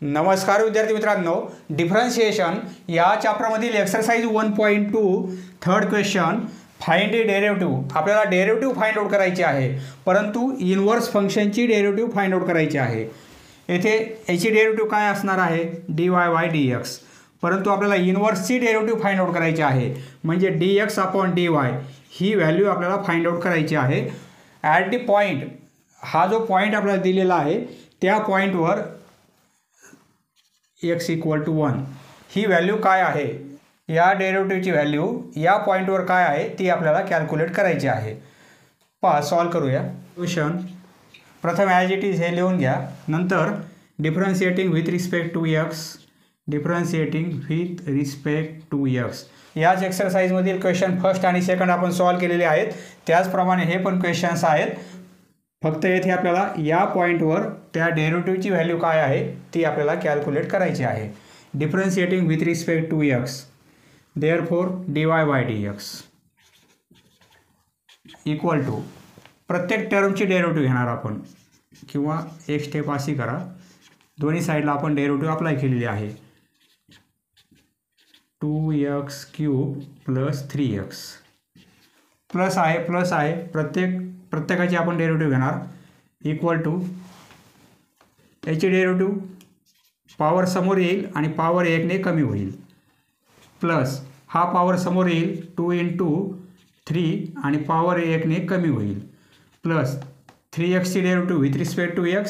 नमस्कार विद्यार्थी मित्रांनो, डिफरन्शिएशन या चॅप्टरमधील exercise 1.2 third question find the derivative. आपल्याला डेरिव्हेटिव्ह फाइंड आउट करायची आहे, परंतु इनव्हर्स फंक्शनची डेरिव्हेटिव्ह फाइंड आउट करायची आहे। येथे याची डेरिव्हेटिव्ह काय असणार आहे, dy/dx, परंतु आपल्याला इनव्हर्सची डेरिव्हेटिव्ह फाइंड आउट करायची आहे, म्हणजे dx/dy ही व्हॅल्यू आपल्याला फाइंड आउट करायची आहे। ॲट द पॉईंट, हा जो पॉईंट आपल्याला दिलेला आहे त्या पॉईंटवर x = 1 ही व्हॅल्यू काय आहे, या डेरिव्हेटिव्हची व्हॅल्यू या पॉईंटवर काय आहे ती आपल्याला कॅल्क्युलेट करायची आहे। पहा, सॉल्व करूया क्वेश्चन। प्रथम ॲज इट इज हे लिहून घ्या, नंतर differentiating with respect to x, differentiating with respect to x। याच एक्सरसाइजमधील क्वेश्चन फर्स्ट आणि सेकंड आपण सॉल्व केलेले आहेत, त्याचप्रमाणे हे पण क्वेश्चन्स आहेत। फक्त येथे आपल्याला या पॉईंटवर त्या डेरिव्हेटिव्हची व्हॅल्यू काय आहे ती आपल्याला कॅल्क्युलेट करायची आहे। Differentiating with respect to x, therefore dy/dx equal to, प्रत्येक टर्मची डेरिव्हेटिव्ह घेणार आपण, किंवा एक स्टेप अशी करा, दोन्ही साईडला आपण डेरिव्हेटिव्ह अप्लाय केलेली आहे। 2x³ + 3x प्लस आहे प्रत्येकाची आपण डेरिव्हेटिव्ह घेणार, इक्वल टू याची डेरिव्हेटिव्ह पॉवर समोर येईल आणि पॉवर 1 ने कमी होईल, प्लस हा पॉवर समोर येईल 2 × 3 आणि पॉवर 1 ने कमी होईल, प्लस 3x ची derivative with respect to x,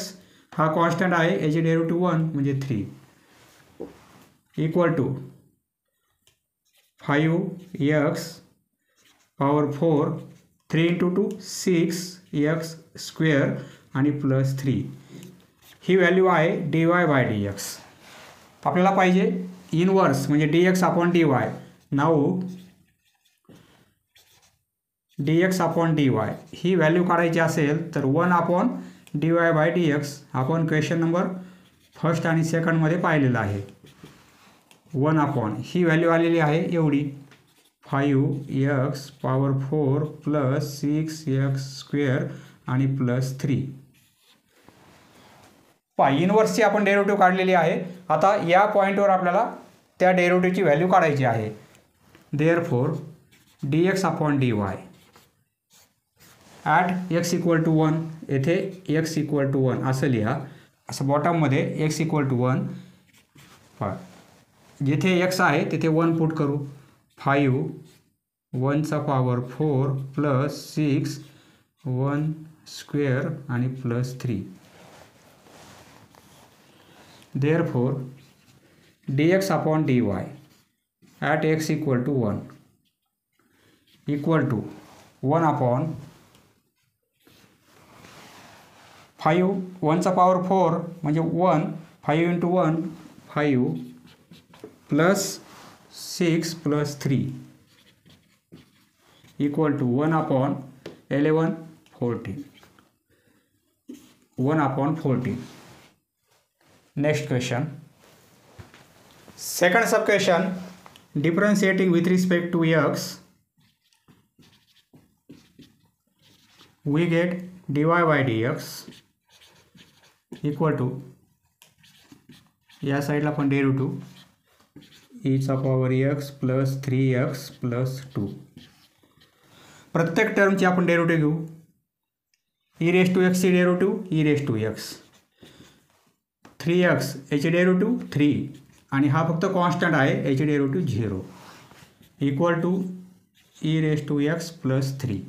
हा कॉन्स्टंट आहे, याची डेरिव्हेटिव्ह 1 म्हणजे 3, equal to 5x power 4, 3 × 2 6x² आणि प्लस 3 ही व्हॅल्यू आहे dy/dx। आपल्याला पाहिजे इनवर्स म्हणजे dx/dy। नाऊ dx/dy ही व्हॅल्यू काढायची असेल तर 1/dy/dx आपण क्वेश्चन नंबर फर्स्ट आणि सेकंडमध्ये पाहिलेलं आहे। 1 ही व्हॅल्यू आलेली आहे एवढी, 5x पॉवर 4 + 6x² आणि प्लस 3। इनवर्सची आपण डेरिव्हेटिव्ह काढलेली आहे। आता या पॉईंटवर आपल्याला त्या डेरिव्हेटिव्हची व्हॅल्यू काढायची आहे। देअरफॉर dx/dy ॲट x = 1, येथे x = 1 असं लिहा, असं बॉटममध्ये x = 1, जिथे x आहे तिथे 1 पुट करू, 5 1⁴ + 6 1² आणि plus 3। Therefore dx/dy at x = 1 equal to 1/5 1⁴ म्हणजे 1, 5 × 1 5 plus 6 plus 3 equal to 1/11 14, 1/14। Next question, second sub question, differentiating with respect to x, we get dy/dx equal to, या साईडला पण डेरिव्हेटिव्ह e⁴x + 3x + 2, प्रत्येक टर्मची आपण डेरिव्हेटिव्ह घेऊ, e⁻x ची derivative e⁻x, 3x याची derivative 3 आणि हा फक्त कॉन्स्टंट आहे, याची डेरिव्हेटिव्ह 0, इक्वल टू e⁻x + 3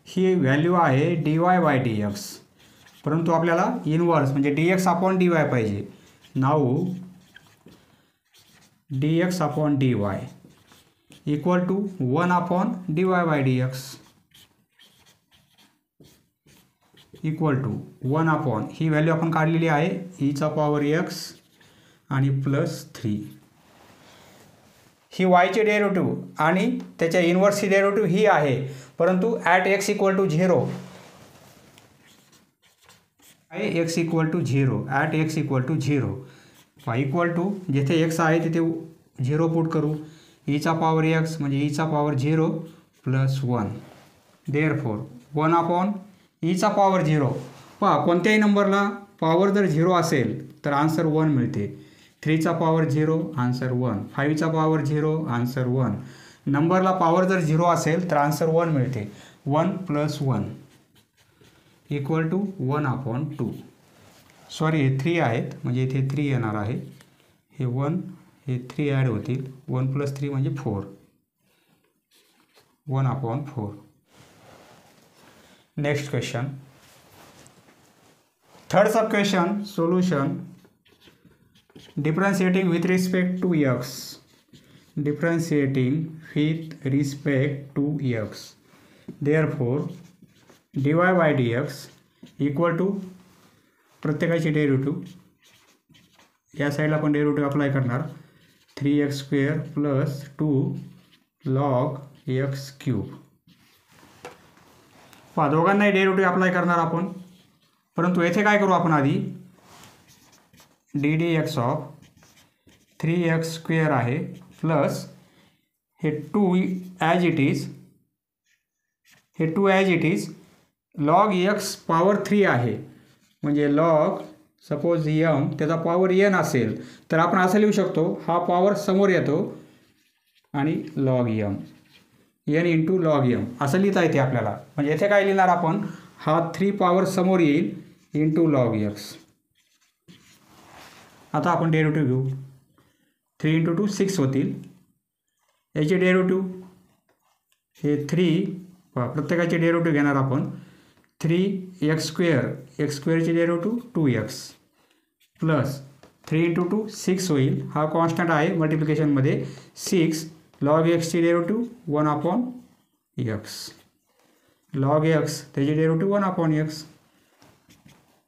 ही व्हॅल्यू आहे dy/dx, परंतु आपल्याला इनवर्स म्हणजे dx/dy पाहिजे। Now dx/dy equal to 1/dy/dx equal to 1 ही व्हॅल्यू आपण काढलेली आहे, e⁻x आणि प्लस 3 ही y ची डेरिव्हेटिव्ह आणि त्याच्या इनवर्सची डेरिव्हेटिव्ह ही आहे, परंतु ॲट x = 0 आहे, x = 0 at x = 0 equal to, जिथे x आहे तिथे 0 पुट करू, e⁻x म्हणजे e⁻0 + 1, देअरफॉर 1/e⁻0। पहा, कोणत्याही नंबरला पॉवर जर 0 असेल तर आन्सर 1 मिळते. 3चा पॉवर 0 आन्सर 1. 5चा पॉवर 0 आन्सर 1. नंबरला पॉवर जर 0 असेल तर आन्सर 1 मिळते. 1 + 1 = 1/2. सॉरी हे 3 आहेत म्हणजे इथे 3 येणार आहे. हे 1 हे 3 ॲड होतील. 1 + 3 म्हणजे 4. 1/4. Next question. Third sub question solution. Differentiating with respect to x. Differentiating with respect to x. Therefore dy/dx = प्रत्येकाची डेरिव्हेटिव्ह. या साईडला आपण डेरिव्हेटिव्ह अप्लाय करणार. 3x² + 2 log x³. पहा दोघांनाही डेरिव्हेटिव्ह अप्लाय करणार आपण. परंतु येथे काय करू आपण आधी ddx ऑफ 3x² आहे प्लस हे 2 ॲज इट इज. हे 2 as it is log x power 3 आहे म्हणजे log सपोज m त्याचा पॉवर n असेल तर आपण असं लिहू शकतो. हा पॉवर समोर येतो आणि log m n × log m असं लिहिता येते आपल्याला. म्हणजे येथे काय लिहिणार आपण हा 3 पॉवर समोर येईल × log x. आता आपण डेरिव्हेटिव्ह घेऊ. 3 × 2 6 होतील. याचे डेरिव्हेटिव्ह हे 3 प्रत्येकाचे डेरिव्हेटिव्ह घेणार आपण. 3x². x² derivative 2x plus 3 × 2 6 होईल. हा कॉन्स्टंट आहे मल्टिप्लिकेशनमध्ये. 6 log x ची डेरिव्हेटिव्ह 1/x. log x त्याची डेरिव्हेटिव्ह 1/x.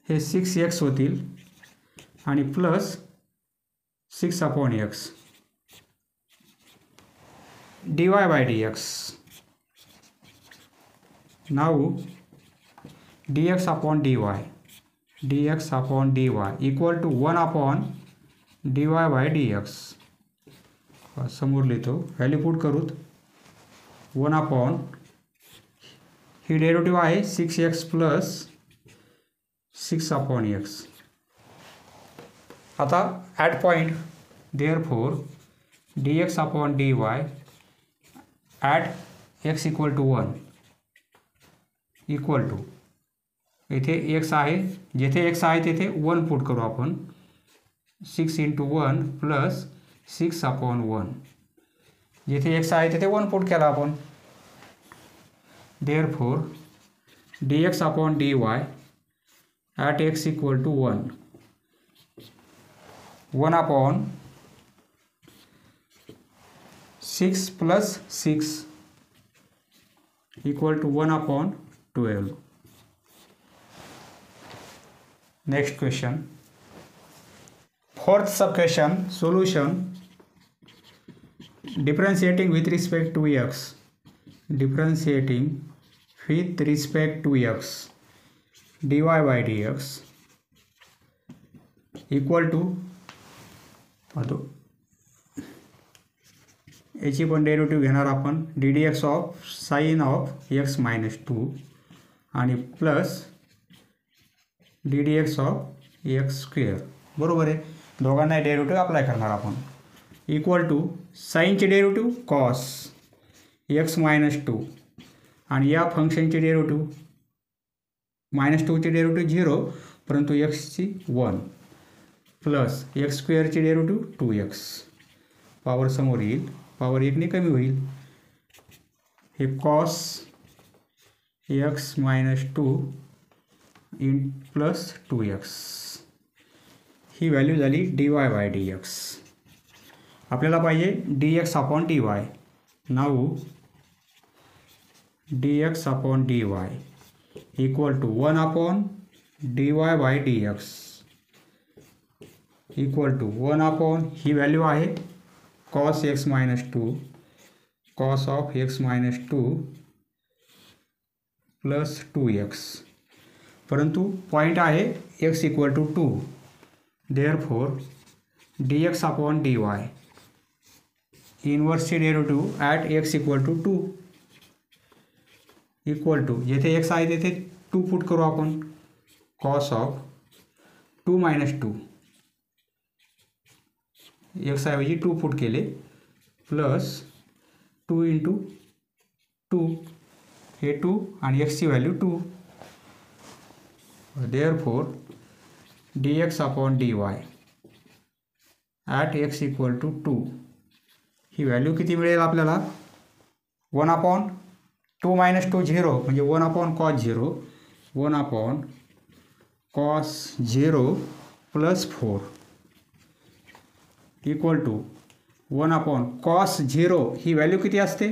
हे 6x होतील आणि plus 6/x. dy/dx. Now dx/dy dx/dy = 1/dy/dx. समोर लिहितो. व्हॅल्यू पुट करूत. 1/ ही डेरिव्हेटिव्ह आहे 6x + 6/x. आता at point therefore dx/dy at x = 1 equal to इथे x आहे. जेथे x आहे तेथे 1 पुट करू आपण. 6 × 1 + 6/1. जेथे x आहे तेथे 1 पुट केला आपण. Therefore dx/dy at x = 1 1/6 + 6 = 1/12. Next question. Fourth sub question solution. Differentiating with respect to x. Differentiating with respect to x. dy/dx equal to याची पण डेरिव्हेटिव्ह घेणार आपण. ddx of sin of x - 2 आणि plus ddx of x². बरोबर आहे. दोघांना derivative apply करणार आपण. इक्वल टू साईनचे डेरिव्हेटिव्ह कॉस x - 2 आणि या फंक्शनचे डेरिव्हेटिव्ह -2चे डेरिव्हेटिव्ह 0 परंतु x ची 1 प्लस x² ची डेरिव्हेटिव्ह 2x. पॉवर समोर येईल. पॉवर 1 ने कमी होईल. हे कॉस x - 2 प्लस 2x. ही व्हॅल्यू झाली dy/dx. आपल्याला पाहिजे dx/dy. Now dx/dy equal to 1/dy/dx equal to 1/ ही व्हॅल्यू आहे cos x - 2 cos of x - 2 plus 2x. परंतु पॉईंट आहे x = 2. देअरफोर dx/dy इनवर्सचे derivative at x = 2 equal to जेथे x आहे तेथे 2 पुट करू आपण. cos ऑफ 2 - 2 x ऐवजी 2 पुट केले प्लस 2 × 2 हे 2 आणि एक्सची value 2. Therefore dx/dy at x = 2 ही व्हॅल्यू किती मिळेल आपल्याला? 1/2 - 2 0 म्हणजे 1/cos 0 1/cos 0 + 4 equal to 1/cos 0 he value किती असते?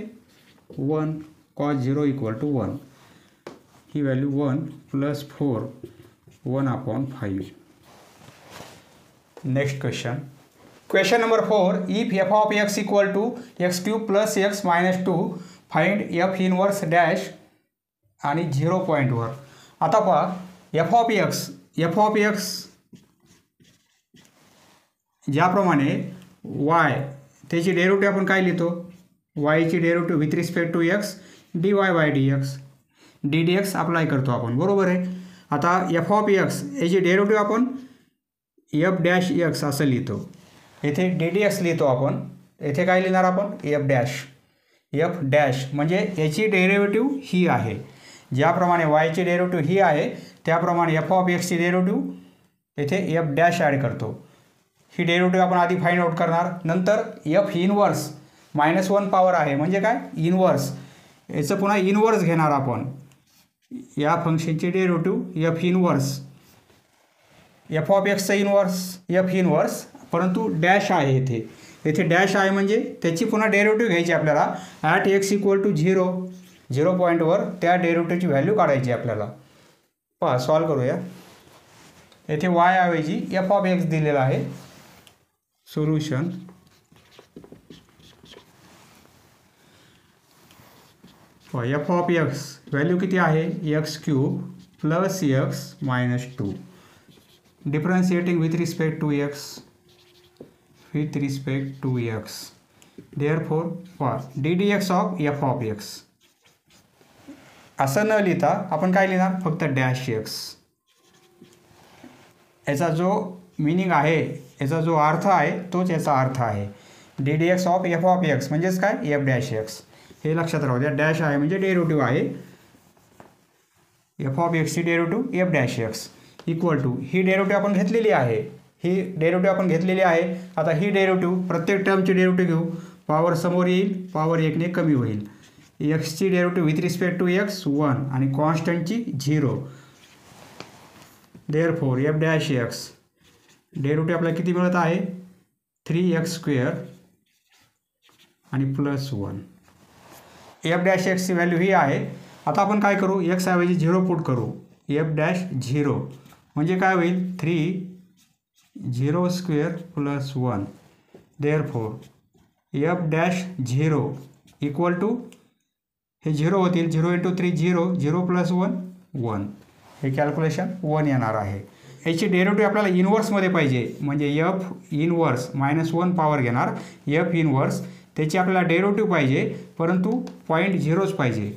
1. cos 0 = 1 ही value 1 + 4 1/5. Next question number 4. If f of x = x³ + x - 2 find f inverse dash आणि 0 पॉईंटवर. आता पहा f of x ज्याप्रमाणे y त्याची डेरिव्हेटिव्ह आपण काय लिहितो? y ची derivative with respect to x dy/dx ddx apply करतो आपण, बरोबर आहे. आता f of x याची डेरिव्हेटिव्ह आपण f' असं लिहितो. येथे ddx लिहितो आपण, येथे काय लिहिणार आपण? f' म्हणजे याची डेरिव्हेटिव्ह ही आहे. ज्याप्रमाणे y ची डेरिव्हेटिव्ह ही आहे त्याप्रमाणे f of x ची डेरिव्हेटिव्ह येथे f' ॲड करतो. ही डेरिव्हेटिव्ह आपण आधी फाइंड आउट करणार. नंतर f इनवर्स -1 पॉवर आहे म्हणजे काय? इनवर्स. याचं पुन्हा इनवर्स घेणार आपण. या फंक्शनचे derivative f inverse f of x चं f इनवर्स परंतु डॅश आहे येथे डॅश आहे म्हणजे त्याची पुन्हा डेरिव्हेटिव्ह घ्यायची आपल्याला. ॲट x = 0 पॉईंटवर त्या डेरिव्हेटिव्हची व्हॅल्यू काढायची आपल्याला. पहा सॉल्व करूया. येथे y ऐवजी f of x दिलेला आहे. Solution f of x value किती आहे? x³ + x - 2 differentiating with respect to x therefore ddx of f of x असं न लिहिता आपण काय लिहिणार? फक्त डॅश x. याचा जो मीनिंग आहे, याचा जो अर्थ आहे तोच याचा अर्थ आहे. ddx of f of x म्हणजेच काय? f'. हे लक्षात राहू द्या. डॅश आहे म्हणजे डेरिव्हेटिव्ह आहे. f of x ची डेरिव्हेटिव्ह f'. इक्वल टू ही डेरिव्हेटिव्ह आपण घेतलेली आहे. आता ही डेरिव्हेटिव्ह प्रत्येक टर्मची डेरिव्हेटिव्ह घेऊ. पॉवर समोर येईल, पॉवर 1ने कमी होईल. एक्सची derivative with respect to x 1 आणि कॉन्स्टंटची 0. Therefore f'. डेरिव्हेटिव्ह आपल्याला किती मिळत आहे? 3x² आणि +1. f' ची व्हॅल्यू ही आहे. आता आपण काय करू? x ऐवजी 0 पुट करू. f' 0 म्हणजे काय होईल? 3 0² + 1. देअरफॉर f' 0 इक्वल टू हे 0 होतील. 0 × 3 0 0 + 1 1. हे कॅल्क्युलेशन 1 येणार आहे. याची डेरिव्हेटिव्ह आपल्याला इनवर्समध्ये पाहिजे म्हणजे f इनवर्स -1 पॉवर घेणार. f इनवर्स त्याची आपल्याला डेरिव्हेटिव्ह पाहिजे परंतु 0.0च पाहिजे.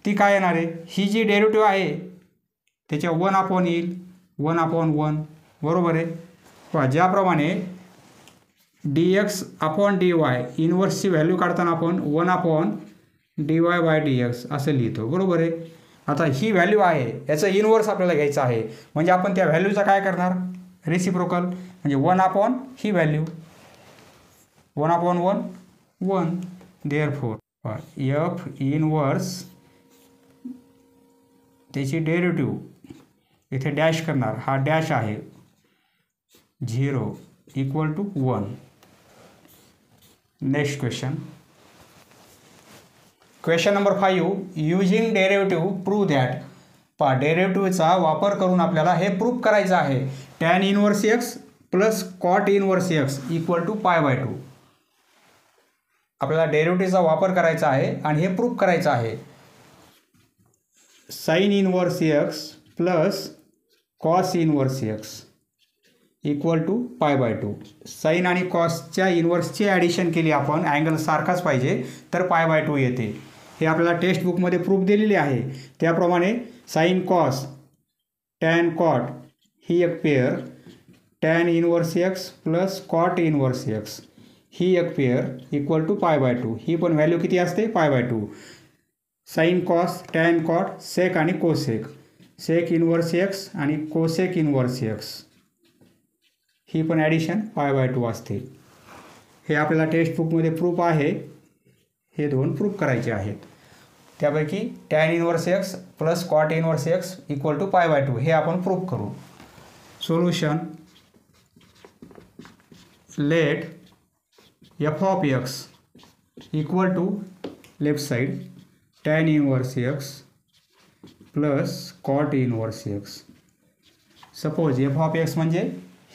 ती काय येणार आहे? ही जी डेरिव्हेटिव्ह आहे त्याच्या 1 येईल 1/1 बरोबर आहे. पहा ज्याप्रमाणे dx/dy इनवर्सची व्हॅल्यू काढताना आपण 1/dy/dx असं लिहितो, बरोबर आहे. आता ही व्हॅल्यू आहे याचं इनवर्स आपल्याला घ्यायचं आहे म्हणजे आपण त्या व्हॅल्यूचा काय करणार? रेसिप्रोकल म्हणजे 1/ ही व्हॅल्यू 1/1 1. देअरफॉर f इनवर्स त्याची डेरिव्हेटिव्ह इथे डॅश करणार. हा डॅश आहे 0 equal to 1. Next question number 5. Using derivative prove that. पहा डेरिव्हेटिव्हचा वापर करून आपल्याला हे प्रूव्ह करायचं आहे. tan inverse x + cot inverse x = π/2. आपल्याला डेरिव्हेटिव्हचा वापर करायचा आहे आणि हे प्रूव्ह करायचं आहे. sin inverse x + cos inverse x = π/2. Sine आणि कॉसच्या इनवर्सची ॲडिशन केली आपण, अँगल सारखाच पाहिजे तर π/2 येते. हे आपल्याला टेक्स्ट बुकमध्ये प्रूफ दिलेले आहे. त्याप्रमाणे साइन कॉस टॅन कॉट ही एक pair, tan inverse x plus cot inverse x ही एक पेअर इक्वल टू π/2. ही पण व्हॅल्यू किती असते π/2. साईन कॉस, टॅन कॉट, सेक आणि कोसेक, सेक इनवर्स एक्स आणि कोसेक इनवर्स एक्स ही पण ॲडिशन π/2 असते. हे आपल्याला टेक्स्टबुकमध्ये प्रूफ आहे. हे दोन प्रूफ करायचे आहेत. त्यापैकी tan inverse x plus cot inverse x equal to π/2 हे आपण प्रूफ करू. Solution. Let f of x equal to left side tan inverse x plus cot inverse x. Suppose f of x म्हणजे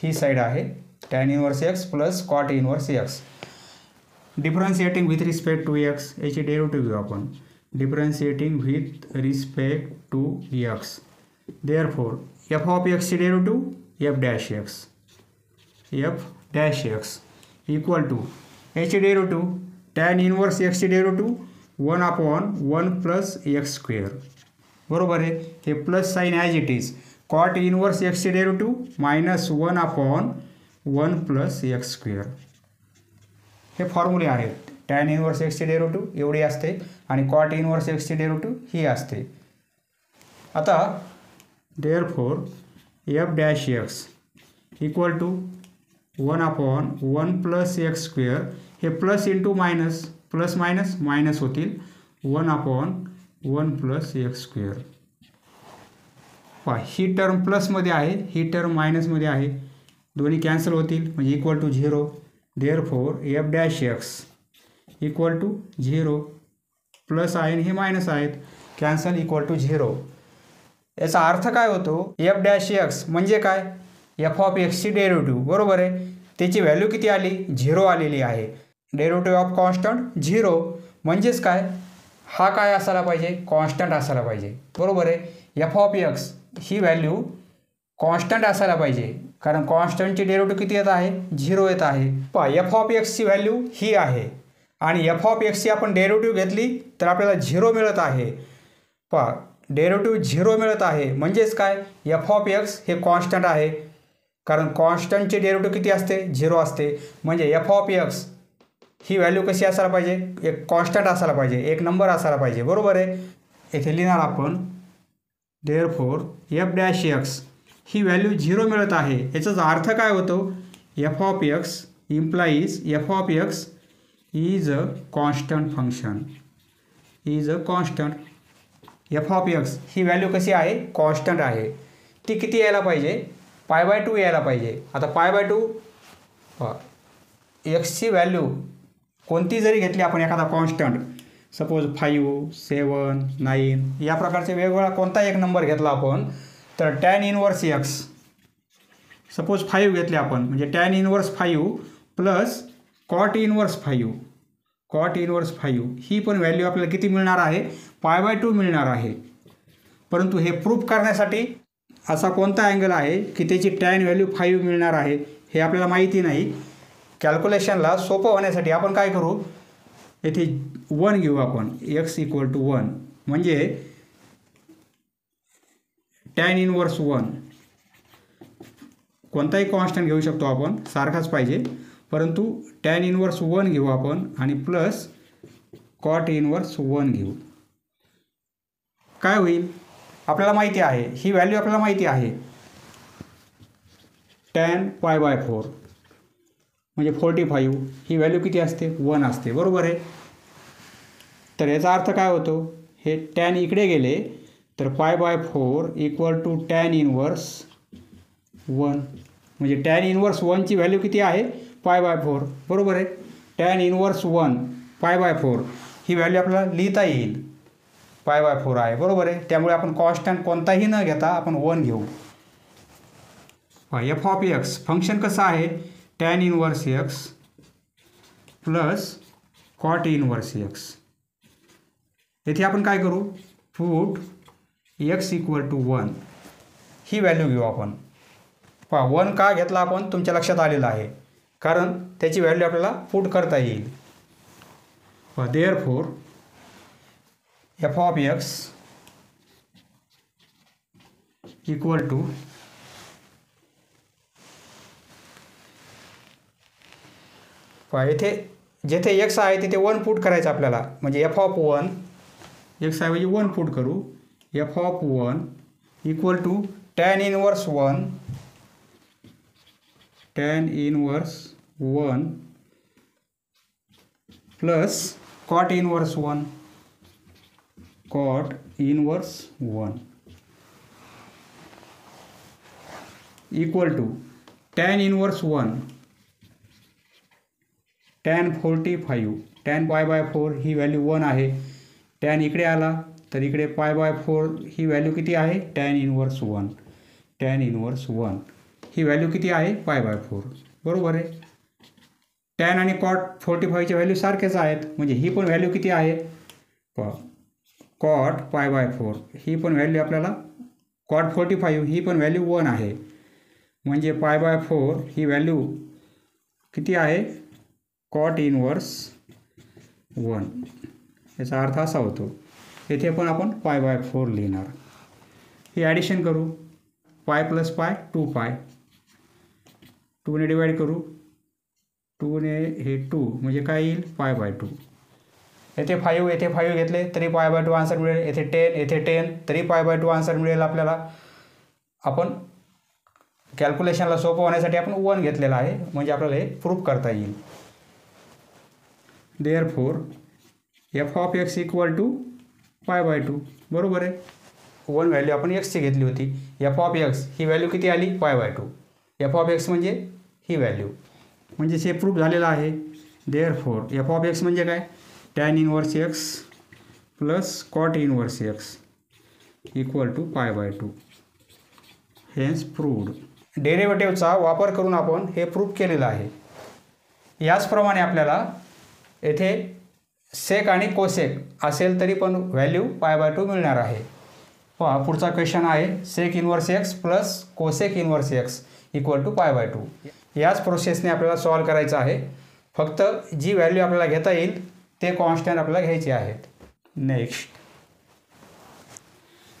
ही side आहे, tan inverse x plus cot inverse x. Differentiating with respect to x याची derivative घेऊ आपण. Differentiating with respect to x. Therefore F of एक्सची derivative f dash x, f dash x equal to याची derivative tan inverse एक्सची derivative 1/1 plus x square. बरोबर आहे. हे plus sign as it is. Cot inverse एक्सची derivative -1/1 plus x square. हे फॉर्म्युले आहेत. टॅन इनवर्स एक्सची डेरिव्हेटिव्ह एवढी असते आणि कॉट इनवर्स एक्सची डेरिव्हेटिव्ह ही असते. आता therefore F dash x equal to 1/1 plus x square. हे plus into minus, plus minus minus होतील. 1/1 प्लस एक्स स्क्वेअर. पहा ही टर्म प्लसमध्ये आहे, ही टर्म मायनसमध्ये आहे. दोन्ही कॅन्सल होतील म्हणजे equal to 0. Therefore F dash x equal to 0. Plus आहे आणि हे मायनस आहेत, कॅन्सल इक्वल टू 0. याचा अर्थ काय होतो. एफ डॅश एक्स म्हणजे काय, एफ ऑफ एक्सची डेरिव्हेटिव्ह. बरोबर आहे. त्याची व्हॅल्यू किती आली, 0 आलेली आहे. डेरिव्हेटिव्ह ऑफ कॉन्स्टंट 0 म्हणजेच काय, हा काय असायला पाहिजे, कॉन्स्टंट असायला पाहिजे. बरोबर आहे. एफ ऑफ एक्स ही व्हॅल्यू कॉन्स्टंट असायला पाहिजे, कारण कॉन्स्टंटची डेरिव्हेटिव्ह किती येत आहे, 0 येत आहे. पहा एफ ऑफ एक्सची व्हॅल्यू ही आहे आणि एफ ऑफ एक्सची आपण डेरिव्हेटिव्ह घेतली तर आपल्याला 0 मिळत आहे. पहा डेरिव्हेटिव्ह 0 मिळत आहे म्हणजेच काय, एफ ऑफ एक्स हे कॉन्स्टंट आहे, कारण कॉन्स्टंटची डेरिव्हेटिव्ह किती असते, 0 असते. म्हणजे एफ ऑफ एक्स ही व्हॅल्यू कशी असायला पाहिजे, एक कॉन्स्टंट असायला पाहिजे, एक नंबर असायला पाहिजे. बरोबर आहे. येथे लिहिणार आपण देअरफॉर एफ डॅश एक्स ही व्हॅल्यू 0 मिळत आहे. याचाच अर्थ काय होतो, F of x implies F of X is a constant function, is a constant. F of x ही व्हॅल्यू कशी आहे, कॉन्स्टंट आहे. ती किती यायला पाहिजे, π/2 यायला पाहिजे. आता π/2 एक्सची व्हॅल्यू कोणती जरी घेतली आपण, एखादा कॉन्स्टंट सपोज 5, 7, 9 या प्रकारचे वेगवेगळा कोणता एक नंबर घेतला आपण, तर टॅन इनवर्स एक्स सपोज 5 घेतले आपण, म्हणजे tan inverse 5 plus cot inverse 5, cot inverse 5 ही पण व्हॅल्यू आपल्याला किती मिळणार आहे, π/2 मिळणार आहे. परंतु हे प्रूफ करण्यासाठी असा कोणता अँगल आहे की त्याची टॅन व्हॅल्यू 5 मिळणार आहे हे आपल्याला माहिती नाही. कॅल्क्युलेशनला सोपं होण्यासाठी आपण काय करू, येथे 1 घेऊ आपण, एक्स इक्वल टू 1 म्हणजे टॅन इनवर्स 1. कोणताही कॉन्स्टंट घेऊ शकतो आपण, सारखाच पाहिजे, परंतु टॅन इनवर्स 1 घेऊ आपण आणि प्लस कॉट इनवर्स 1 घेऊ. काय होईल, आपल्याला माहिती आहे ही व्हॅल्यू, आपल्याला माहिती आहे टॅन π/4 म्हणजे 45 ही व्हॅल्यू किती असते, 1 असते. बरोबर आहे. तर याचा अर्थ काय होतो, हे टॅन इकडे गेले तर π/4 इक्वल टू टॅन इनवर्स 1 म्हणजे टॅन इनवर्स 1ची व्हॅल्यू किती आहे, π/4. बरोबर आहे. टॅन इनवर्स 1 π/4 ही व्हॅल्यू आपल्याला लिहिता येईल, π/4 आहे. बरोबर आहे. त्यामुळे आपण कॉन्स्टंट कोणताही न घेता आपण 1 घेऊ. एफ ऑफ एक्स फंक्शन कसं आहे, tan inverse x plus cot inverse X. येथे आपण काय करू, पुट एक्स इक्वल टू 1 ही व्हॅल्यू घेऊ आपण. 1 का घेतला आपण, तुमच्या लक्षात आलेलं आहे, कारण त्याची व्हॅल्यू आपल्याला पुट करता येईल. Therefore F of x equal to येथे जेथे एक्स आहे तिथे 1 पुट करायचं आपल्याला, म्हणजे एफ ऑफ 1 एक्स ऐवजी 1 पुट करू. F of 1 equal to tan inverse 1 plus cot inverse 1 equal to tan inverse 1 tan 45 tan π/4 ही व्हॅल्यू 1 आहे. tan इकडे आला तर इकडे π/4 ही व्हॅल्यू किती आहे tan इनवर्स 1 ही व्हॅल्यू किती आहे π/4 बरोबर आहे. tan आणि cot 45च्या व्हॅल्यू सारखेच आहेत, म्हणजे ही पण व्हॅल्यू किती आहे cot π/4 ही पण व्हॅल्यू आपल्याला cot 45 ही पण व्हॅल्यू 1 आहे, म्हणजे π/4 ही व्हॅल्यू किती आहे cot इनवर्स 1. याचा अर्थ असा होतो येथे पण आपण π/4 लिहिणार. ही ॲडिशन करू पाय प्लस पाय 2π 2ने डिवाइड करू 2ने हे 2 म्हणजे काय येईल π/2. येथे 5 घेतले तरी π/2 आन्सर मिळेल. येथे 10 तरी π/2 आन्सर मिळेल आपल्याला. आपण कॅल्क्युलेशनला सोपं होण्यासाठी आपण 1 घेतलेला आहे, म्हणजे आपल्याला हे प्रूफ करता येईल. Therefore f of x equal to π/2 बरोबर आहे. 1 व्हॅल्यू आपण एक्सची घेतली होती. एफ ऑफ एक्स ही व्हॅल्यू किती आली π/2. एफ ऑफ एक्स म्हणजे ही व्हॅल्यू, म्हणजे हे प्रूफ झालेलं आहे. देअरफोर एफ ऑफ एक्स म्हणजे काय tan inverse x plus cot inverse x equal to π/2. Hence proved. डेरिव्हेटिव्हचा वापर करून आपण हे प्रूफ केलेलं आहे. याचप्रमाणे आपल्याला येथे सेक आणि कोसेक असेल तरी पण व्हॅल्यू π/2 मिळणार आहे. पहा पुढचा क्वेश्चन आहे sec inverse x plus cosec inverse x equal to π/2. याच प्रोसेसने आपल्याला सॉल्व करायचं आहे. फक्त जी व्हॅल्यू आपल्याला घेता येईल ते कॉन्स्टंट आपल्याला घ्यायचे आहेत. Next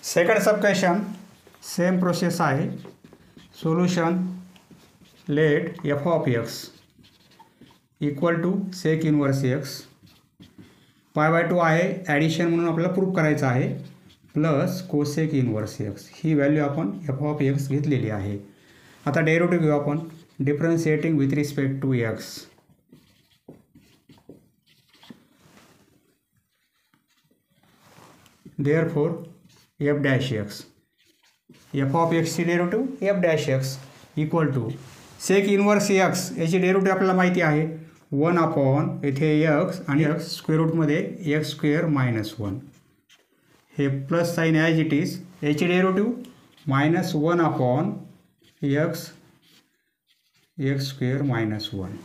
second sub question same process आहे. Solution let f of x equal to sec inverse x π/2 आहे, ॲडिशन म्हणून आपल्याला प्रूफ करायचं आहे, प्लस कोसेक इनवर्स एक्स ही व्हॅल्यू आपण एफ ऑफ एक्स घेतलेली आहे. आता डेरिव्हेटिव्ह घेऊ आपण differentiating with respect to x. Therefore f dash x f of एक्सची derivative f dash x equal to sec inverse x याची डेरिव्हेटिव्ह आपल्याला माहिती आहे 1 अपॉन येथे एक्स आणि एक्स स्क्वेअर रूटमध्ये एक्स स्क्वेअर मायनस 1 हे plus sign as it is. याची derivative -1 upon x square minus 1.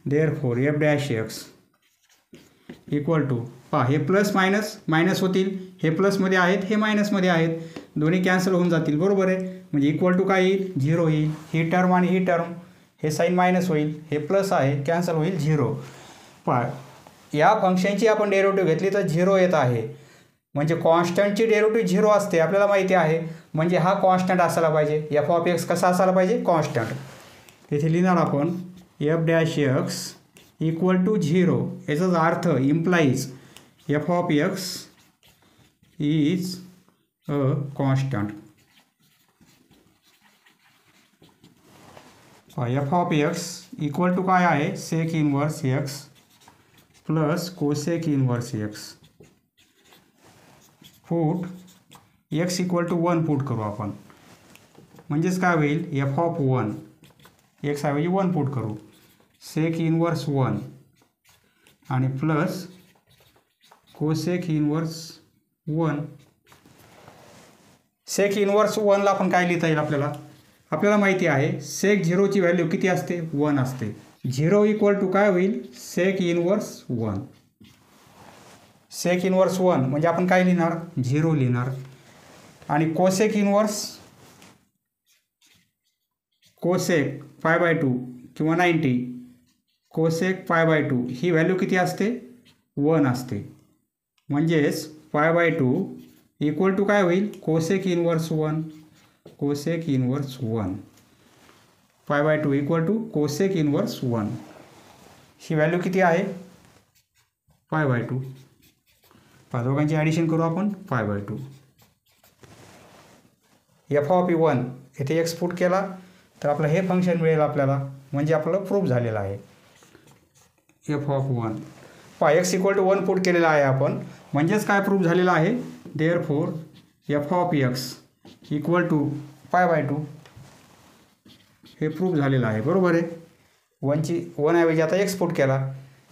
Therefore f dash x equal to पहा हे प्लस मायनस होतील, हे प्लसमध्ये आहेत हे मायनसमध्ये आहेत, दोन्ही कॅन्सल होऊन जातील बरोबर आहे. म्हणजे इक्वल टू काय येईल 0 येईल. ही टर्म आणि ही टर्म हे साईन मायनस होईल, हे प्लस आहे कॅन्सल होईल 0. पहा या फंक्शनची आपण डेरिव्हेटिव्ह घेतली तर 0 येत आहे, म्हणजे कॉन्स्टंटची डेरिव्हेटिव्ह 0 असते आपल्याला माहिती आहे. म्हणजे हा कॉन्स्टंट असायला पाहिजे. एफ ऑफ एक्स कसा असायला पाहिजे कॉन्स्टंट. इथे लिहिणार आपण F dash x equal to 0. याचाच अर्थ implies F of X is a constant. F of x equal to काय आहे sec inverse x plus cosec inverse X. Put X equal to 1 put करू आपण, म्हणजेच काय होईल एफ ऑफ 1 एक्स ऐवजी 1 पुट करू सेक इनवर्स 1 आणि plus cosec inverse 1. Sec inverse 1ला आपण काय लिहिता येईल आपल्याला माहिती आहे सेक 0ची व्हॅल्यू किती असते 1 असते. 0 इक्वल टू काय होईल सेक इनवर्स 1. सेक इनवर्स 1 म्हणजे आपण काय लिहिणार 0 लिहिणार. आणि कोसेक इनवर्स कोसेक π/2 किंवा 90 कोसेक π/2 ही व्हॅल्यू किती असते 1 असते. म्हणजेच π/2 इक्वल टू काय होईल cosec inverse 1 cosec inverse 1 π/2 equal to cosec inverse 1 ही व्हॅल्यू किती आहे π/2 दोघांची ॲडिशन करू आपण π/2 f(1) येथे एक्स पुट केला तर आपलं हे फंक्शन मिळेल आपल्याला म्हणजे आपलं प्रूफ झालेलं आहे f(1) x equal to 1 put केलेला आहे आपण म्हणजेच काय प्रूफ झालेलं आहे देअरफॉर f(x) इक्वल टू π/2 हे प्रूफ झालेलं आहे बरोबर आहे 1 ऐवजी आता एक्स पुट केला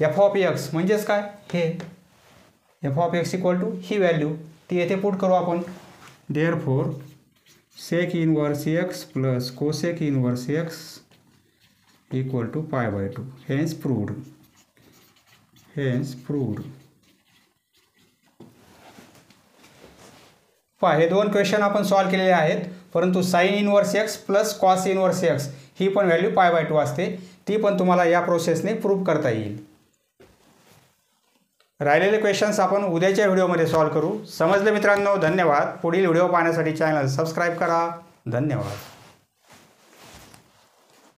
f(x) म्हणजेच काय हे f(x) equal to he value ती येथे पुट करू आपण therefore sec inverse x plus cosec inverse x equal to π/2 hence proved हे दोन क्वेश्चन आपण सॉल्व केलेले आहेत परंतु sine inverse x plus cos inverse x ही पण व्हॅल्यू π/2 असते ती पण तुम्हाला या प्रोसेसने प्रूव्ह करता येईल राहिलेले क्वेश्चन्स आपण उद्याच्या व्हिडिओमध्ये सॉल्व करू समजले मित्रांनो धन्यवाद पुढील व्हिडिओ पाहण्यासाठी चॅनल सबस्क्राईब करा धन्यवाद